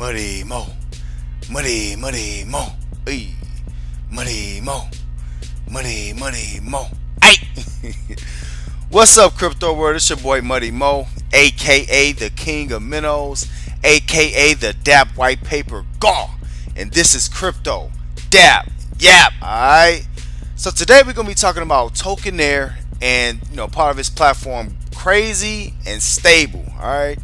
Muddy Mo, Muddy Mo, hey, Muddy Mo, Muddy Mo, hey. What's up, crypto world? It's your boy Muddy Mo, aka the King of Minnows, aka the Dapp White Paper Gaw, and this is Crypto Dapp Yap. All right. So today we're gonna be talking about Tewkenaire and part of its platform, crazy and stable. All right.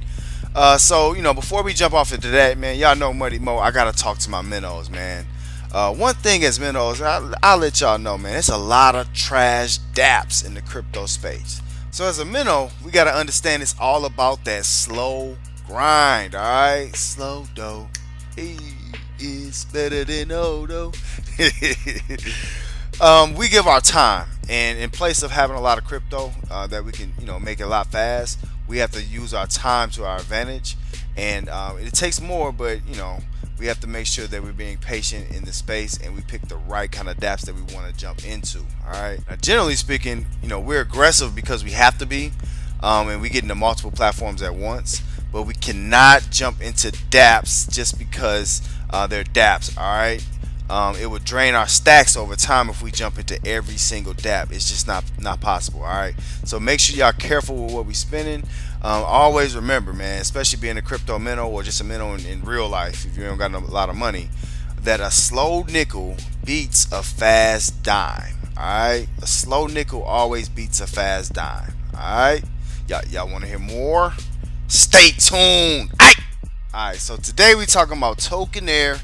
So before we jump off into that, man, y'all know Muddy Mo. I gotta talk to my minnows, man. One thing as minnows, I'll let y'all know, man. It's a lot of trash dapps in the crypto space. So as a minnow, we gotta understand it's all about that slow grind. All right, slow dough. Hey, it's better than Odo. We give our time, and in place of having a lot of crypto that we can make it a lot fast, we have to use our time to our advantage, and it takes more, but we have to make sure that we're being patient in the space and we pick the right kind of dapps that we want to jump into. All right, now generally speaking, we're aggressive because we have to be, and we get into multiple platforms at once, but we cannot jump into dapps just because they're dapps. All right. It would drain our stacks over time if we jump into every single dap. It's just not possible. All right, so make sure y'all careful with what we spending. Always remember, man, especially being a crypto minnow or just a minnow in real life, if you don't got a lot of money, that a slow nickel beats a fast dime. All right, a slow nickel always beats a fast dime. All right, y'all want to hear more? Stay tuned. All right, so today we talking about Tewkenaire.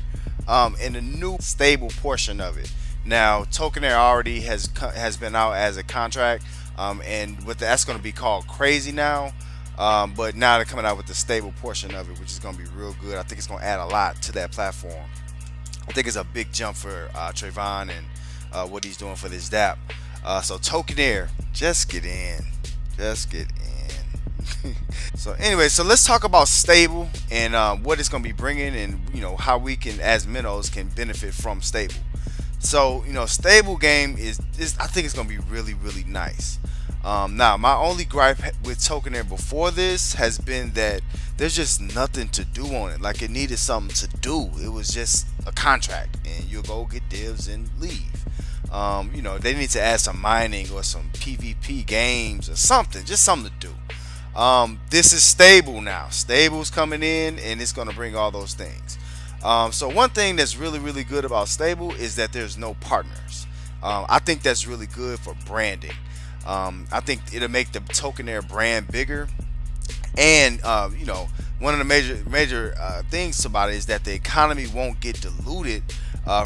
And the new stable portion of it. Now, Tewkenaire already has been out as a contract, and that's going to be called crazy now. But now they're coming out with the stable portion of it, which is going to be real good. I think it's going to add a lot to that platform. I think it's a big jump for Trayvon and what he's doing for this DApp. So Tewkenaire, just get in. So anyway, so let's talk about stable and what it's going to be bringing, and how we can, as minnows, can benefit from stable. So stable game is I think it's going to be really nice. Now my only gripe with Tewkenaire before this has been that there's just nothing to do on it. Like, it needed something to do. It was just a contract, and you'll go get divs and leave. They need to add some mining or some PvP games or something, just something to do. This is stable now. Stable's coming in, and it's going to bring all those things. So one thing that's really good about stable is that there's no partners. I think that's really good for branding. I think it'll make the Tewkenaire brand bigger, and one of the major things about it is that the economy won't get diluted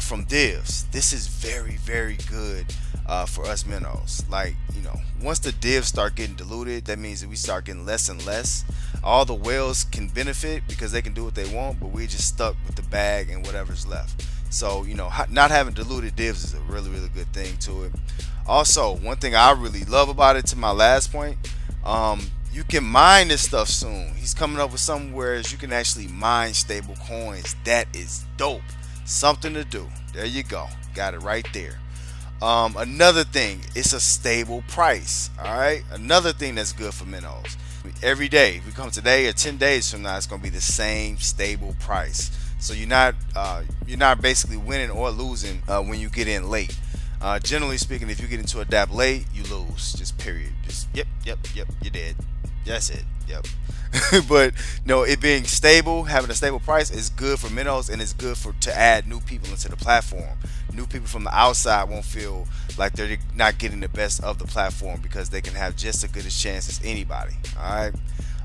from divs. This is very good for us minnows. Like, once the divs start getting diluted, that means that we start getting less and less. All the whales can benefit because they can do what they want, but we're just stuck with the bag and whatever's left. So not having diluted divs is a really good thing to it. Also, one thing I really love about it, to my last point, you can mine this stuff soon. He's coming up with something where you can actually mine stable coins. That is dope. Something to do. There you go. Got it right there. Another thing, it's a stable price. All right, another thing that's good for minnows. Every day, if we come today or 10 days from now, it's going to be the same stable price. So you're not basically winning or losing when you get in late. Generally speaking, if you get into a DApp late, you lose. Just period. Just yep, you're dead. That's it. Yep. But it being stable, having a stable price is good for minnows, and it's good to add new people into the platform. New people from the outside won't feel like they're not getting the best of the platform because they can have just as good a chance as anybody. All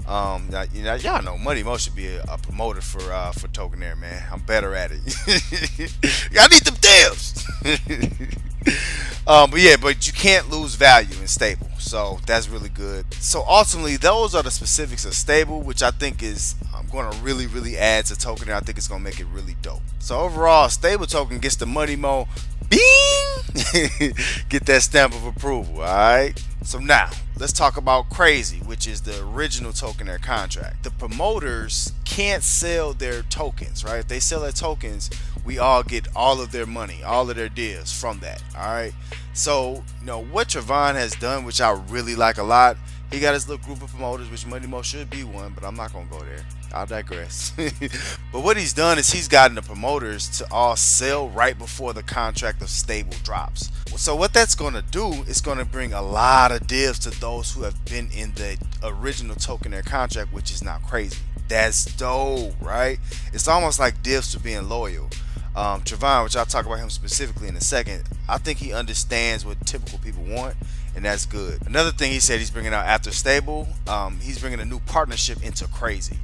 right. Y'all know Muddy Mo should be a promoter for Tewkenaire, man. I'm better at it. Y'all need them devs. But you can't lose value in stable, so that's really good. So ultimately, those are the specifics of stable, which I think is going to really add to Tewkenaire. I think it's going to make it really dope. So overall, stable token gets the Muddy Mo bing, get that stamp of approval. All right. So now let's talk about crazy, which is the original Tewkenaire contract. The promoters can't sell their tokens, right? If they sell their tokens, we all get all of their money, all of their divs from that. All right. So what Trayvon has done, which I really like a lot, He got his little group of promoters, which Money Mo should be one, but I'm not gonna go there. I'll digress. But what he's done is he's gotten the promoters to all sell right before the contract of Stable drops. So what that's gonna do is gonna bring a lot of divs to those who have been in the original Tewkenaire contract, which is not crazy. That's dope, right? It's almost like divs to being loyal. Trevon, which I'll talk about him specifically in a second, I think he understands what typical people want, and that's good. Another thing he said he's bringing out after Stable, he's bringing a new partnership into Crazy,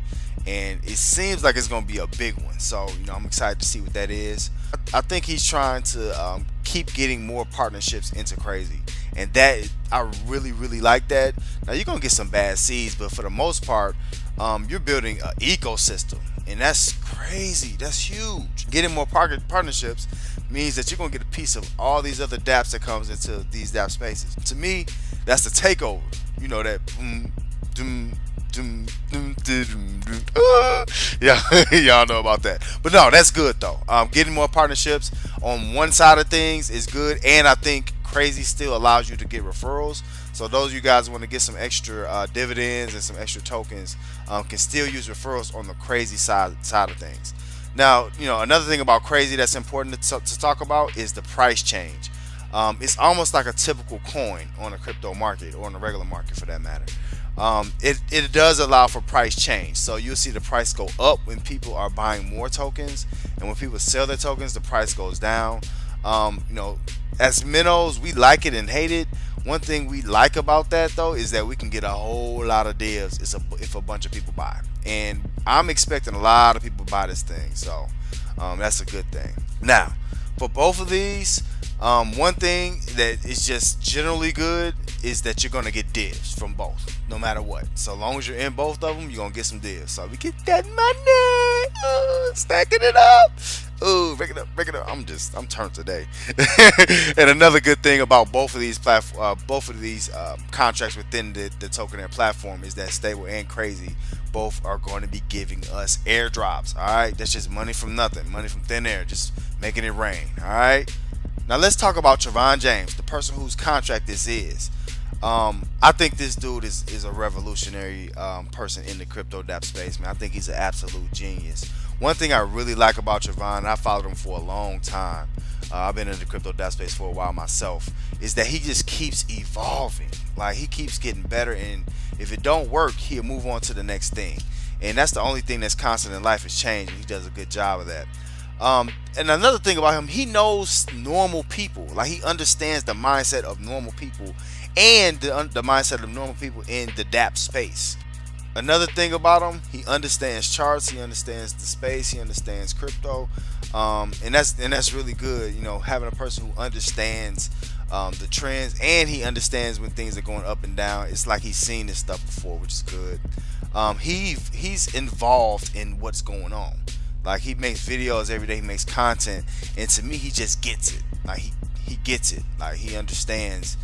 and it seems like it's going to be a big one. So, I'm excited to see what that is. I think he's trying to keep getting more partnerships into Crazy, and that I really, really like that. Now, you're going to get some bad seeds, but for the most part, you're building an ecosystem, and that's crazy. That's huge. Getting more partnerships means that you're going to get a piece of all these other dapps that comes into these dap spaces. To me, that's the takeover. You know that yeah, y'all know about that. But no, that's good though. Getting more partnerships on one side of things is good, and I think Crazy still allows you to get referrals. So those of you guys want to get some extra dividends and some extra tokens can still use referrals on the Crazy side of things. Now, another thing about Crazy that's important to talk about is the price change. It's almost like a typical coin on a crypto market, or on a regular market for that matter. It does allow for price change. So you'll see the price go up when people are buying more tokens, and when people sell their tokens, the price goes down. As minnows, we like it and hate it. One thing we like about that though is that we can get a whole lot of divs if a bunch of people buy, and I'm expecting a lot of people to buy this thing, so that's a good thing. Now, for both of these, one thing that is just generally good is that you're gonna get divs from both, no matter what. So long as you're in both of them, you're gonna get some divs. So we get that money, stacking it up. Ooh, break it up. I'm turned today. And another good thing about both of these contracts within the Tewkenaire platform is that Stable and Crazy both are going to be giving us airdrops. All right, that's just money from nothing, money from thin air, just making it rain. All right. Now let's talk about Trevon James, the person whose contract this is. I think this dude is a revolutionary person in the crypto dap space, man. I think he's an absolute genius. One thing I really like about Trevon, and I followed him for a long time, I've been in the crypto dap space for a while myself, is that he just keeps evolving. Like, he keeps getting better, and if it don't work, he'll move on to the next thing. And that's the only thing that's constant in life, is change, and he does a good job of that. And another thing about him, he knows normal people. Like, he understands the mindset of normal people, and the mindset of normal people in the dap space. Another thing about him, he understands charts, he understands the space, he understands crypto, and that's really good. Having a person who understands the trends, and he understands when things are going up and down. It's like he's seen this stuff before, which is good. He's involved in what's going on. Like, he makes videos every day, he makes content, and to me, he just gets it. Like, he gets it. Like, he understands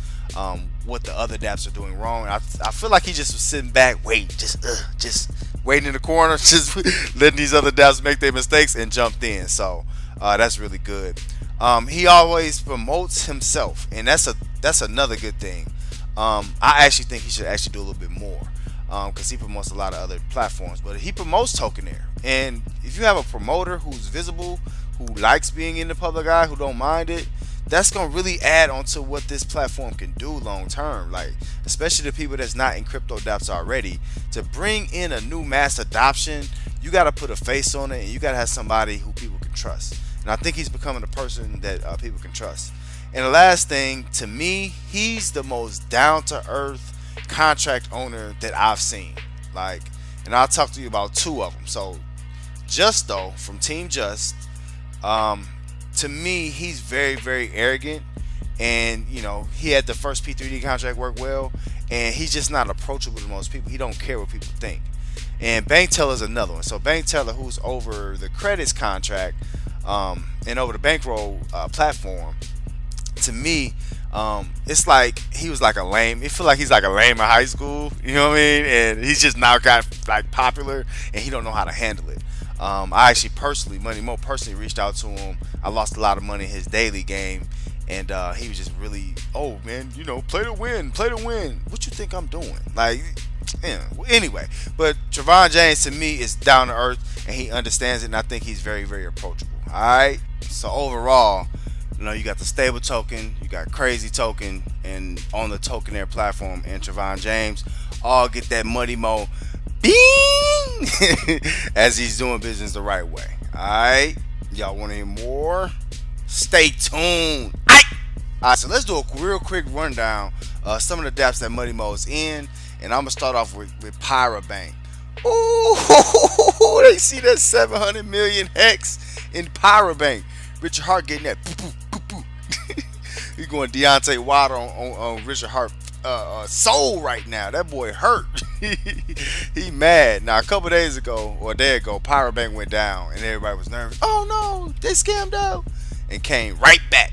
what the other dapps are doing wrong. I feel like he just was sitting back, just waiting in the corner, just letting these other dapps make their mistakes, and jumped in. So that's really good. He always promotes himself, and that's another good thing. I actually think he should actually do a little bit more, because he promotes a lot of other platforms, but he promotes Tewkenaire. And if you have a promoter who's visible, who likes being in the public eye, who don't mind it, that's going to really add on to what this platform can do long term. Like, especially the people that's not in crypto dapps already, to bring in a new mass adoption, you got to put a face on it, and you got to have somebody who people can trust. And I think he's becoming a person that people can trust. And the last thing, to me, he's the most down-to-earth contract owner that I've seen. Like, and I'll talk to you about two of them. So, Justo from Team Just, to me, he's very, very arrogant, and he had the first P3D contract work well, and he's just not approachable to most people. He don't care what people think. And Bank Teller is another one. So Bank Teller, who's over the credits contract and over the bankroll platform, to me, it's like he was like a lame. It feel like he's like a lame in high school. You know what I mean? And he's just now got like popular, and he don't know how to handle it. I actually personally, Money Mo personally reached out to him. I lost a lot of money in his daily game, and he was just really, oh man, play to win, play to win. What you think I'm doing? Like, yeah. Well, anyway, but Trevon James to me is down to earth, and he understands it, and I think he's very, very approachable. All right. So overall, you got the stable token, you got crazy token, and on the Tewkenaire platform, and Trevon James all get that money mo, bing, as he's doing business the right way. All right. Y'all want to hear more? Stay tuned. Alright, so let's do a real quick rundown of some of the dApps that Money Mo is in. And I'm going to start off with Pyrobank. Ooh, they see that 700 million hex in Pyrobank. Richard Hart getting that. He's going Deontay Wilder on Richard Hart soul right now. That boy hurt. He mad. Now, a couple days ago, or a day ago, Pyrobank went down and everybody was nervous. Oh no, they scammed out. And came right back.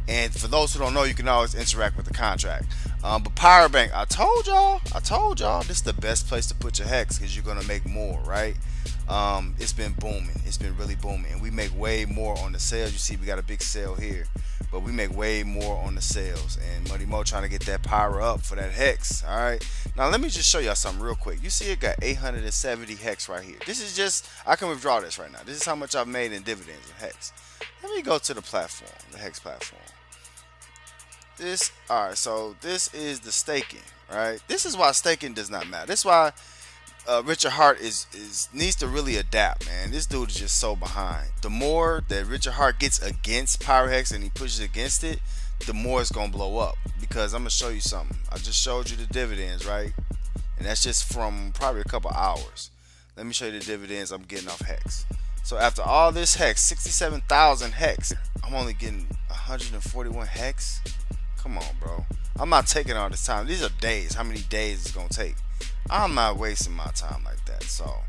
And for those who don't know, you can always interact with the contract. But Pyrobank, I told y'all, this is the best place to put your hex because you're gonna make more, right? It's been booming. It's been really booming, and we make way more on the sales. You see, we got a big sale here, but we make way more on the sales. And Money Mo trying to get that pyro up for that hex. All right. Now let me just show y'all something real quick. You see, it got 870 hex right here. This is just, I can withdraw this right now. This is how much I've made in dividends of hex. Let me go to the platform, the hex platform. Alright, so this is the staking, right? This is why staking does not matter. This is why Richard Hart needs to really adapt, man. This dude is just so behind. The more that Richard Hart gets against PyroHex and he pushes against it, the more it's gonna blow up. Because I'm gonna show you something. I just showed you the dividends, right? And that's just from probably a couple hours. Let me show you the dividends I'm getting off hex. So after all this hex, 67,000 hex, I'm only getting 141 hex. Come on, bro. I'm not taking all this time. These are days. How many days it's gonna take? I'm not wasting my time like that. So,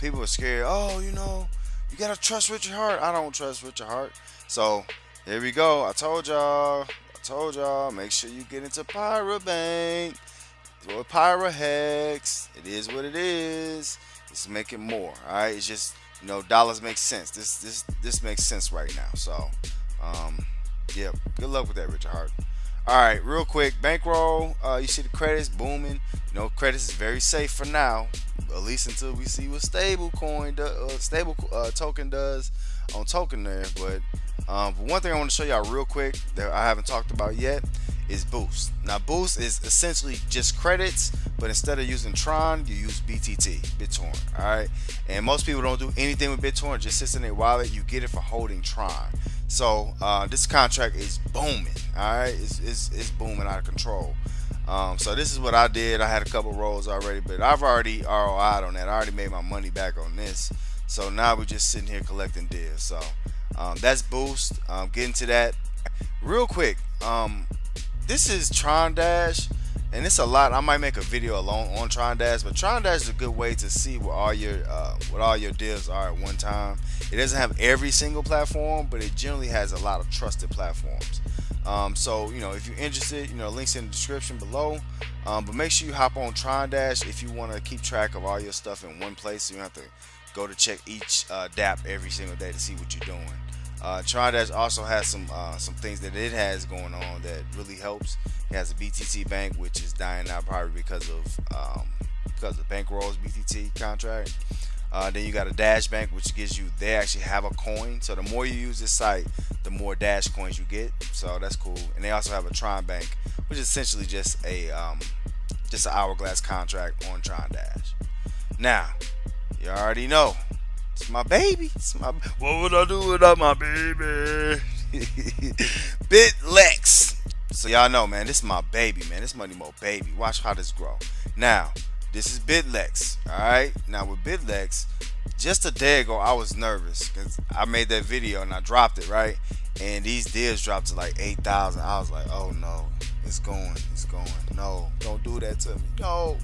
people are scared. Oh, you gotta trust Richard Hart. I don't trust Richard Hart. So here we go. I told y'all. Make sure you get into Pyrobank or PyroHex. It is what it is. It's making more. All right. It's just dollars make sense. This makes sense right now. So, yeah. Good luck with that, Richard Hart. All right, real quick, bankroll. You see the credits booming. Credits is very safe for now, at least until we see what stable token does on Tewkenaire. But one thing I want to show y'all real quick that I haven't talked about yet is Boost. Now, Boost is essentially just credits, but instead of using Tron, you use BTorrent. All right, and most people don't do anything with BitTorrent; just sits in their wallet. You get it for holding Tron. So this contract is booming. All right, it's booming out of control. So this is what I did. I had a couple rolls already, but I've already ROI'd on that. I already made my money back on this. So now we're just sitting here collecting deals. So that's Boost. Getting to that real quick. This is Tron Dash, and it's a lot. I might make a video alone on Tron Dash, but Tron Dash is a good way to see what all your deals are at one time. It doesn't have every single platform, but it generally has a lot of trusted platforms. So if you're interested, links in the description below. But make sure you hop on Tron Dash if you want to keep track of all your stuff in one place, so you don't have to go to check each dApp every single day to see what you're doing. Tron Dash also has some things that it has going on that really helps. It has a BTT bank, which is dying out probably because of Bankroll's BTT contract. Then you got a Dash Bank, which gives you, they actually have a coin. So the more you use this site, the more Dash coins you get. So that's cool. And they also have a Tron Bank, which is essentially just an hourglass contract on Tron Dash. Now, you already know, it's my baby. What would I do without my baby? BitLex. So y'all know, man, this is my baby, man. This Money Mo baby. Watch how this grow. Now, this is BitLex. Alright. Now with BitLex, just a day ago I was nervous because I made that video and I dropped it, right? And these deals dropped to like 8,000. I was like, oh no, it's going. No, don't do that to me. No.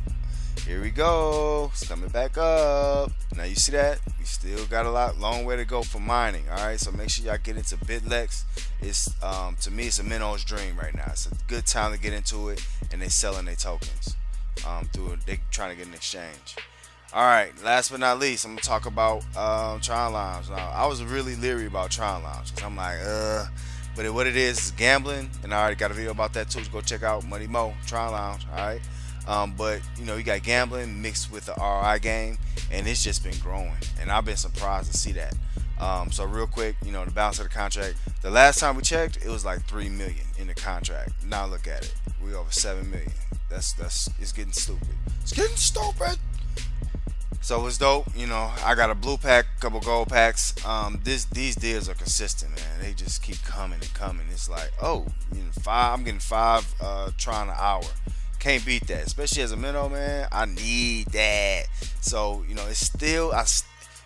Here we go. It's coming back up. Now you see that? We still got a long way to go for mining. Alright, so make sure y'all get into BitLex. It's to me, it's a minnows dream right now. It's a good time to get into it, and they selling their tokens. They trying to get an exchange. Alright, last but not least, I'm gonna talk about Tron Lounge. Now, I was really leery about Tron Lounge because I'm like, But what it is gambling, and I already got a video about that too. Go check out Money Mo Tron Lounge. All right. But you got gambling mixed with the RI game, and it's just been growing, and I've been surprised to see that. So real quick, the balance of the contract. The last time we checked, it was like 3 million in the contract. Now look at it, we over 7 million. That's it's getting stupid. It's getting stupid. So it's dope. I got a blue pack, couple gold packs. These deals are consistent, man. They just keep coming and coming. It's like, oh, I'm getting 5 trying an hour. Can't beat that, especially as a minnow, man. I need that. So it's still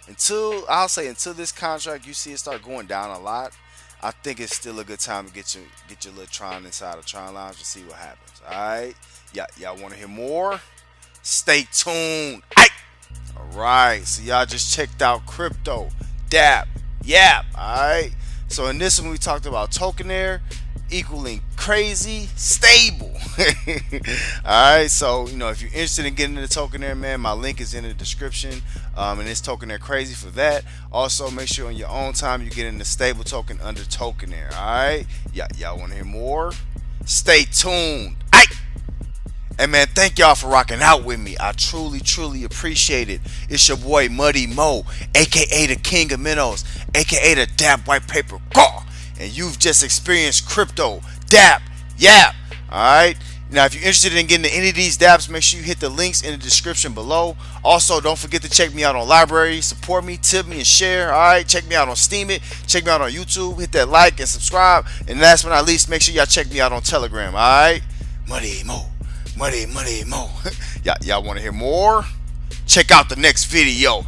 until this contract, you see it start going down a lot. I think it's still a good time to get your little Tron inside of Tron Lounge and see what happens. All right, y'all want to hear more? Stay tuned. Alright, so y'all just checked out crypto, Dapp, Yap. Alright, so in this one we talked about Tewkenaire equaling crazy stable. Alright, so if you're interested in getting into Tewkenaire, man, my link is in the description. And it's Tewkenaire crazy for that. Also, make sure on your own time you get in the stable token under Tewkenaire. Alright, y'all want to hear more? Stay tuned. Hey man, thank y'all for rocking out with me. I truly appreciate it. It's your boy Muddy Mo, aka the King of Minnows, aka the Dapp White Paper Gaw. And you've just experienced crypto, Dapp, Yap. Alright? Now if you're interested in getting into any of these dapps, make sure you hit the links in the description below. Also, don't forget to check me out on Library. Support me, tip me, and share. Alright, check me out on Steam It. Check me out on YouTube. Hit that like and subscribe. And last but not least, make sure y'all check me out on Telegram. Alright? Muddy Mo. Money, Mo. Y'all want to hear more? Check out the next video.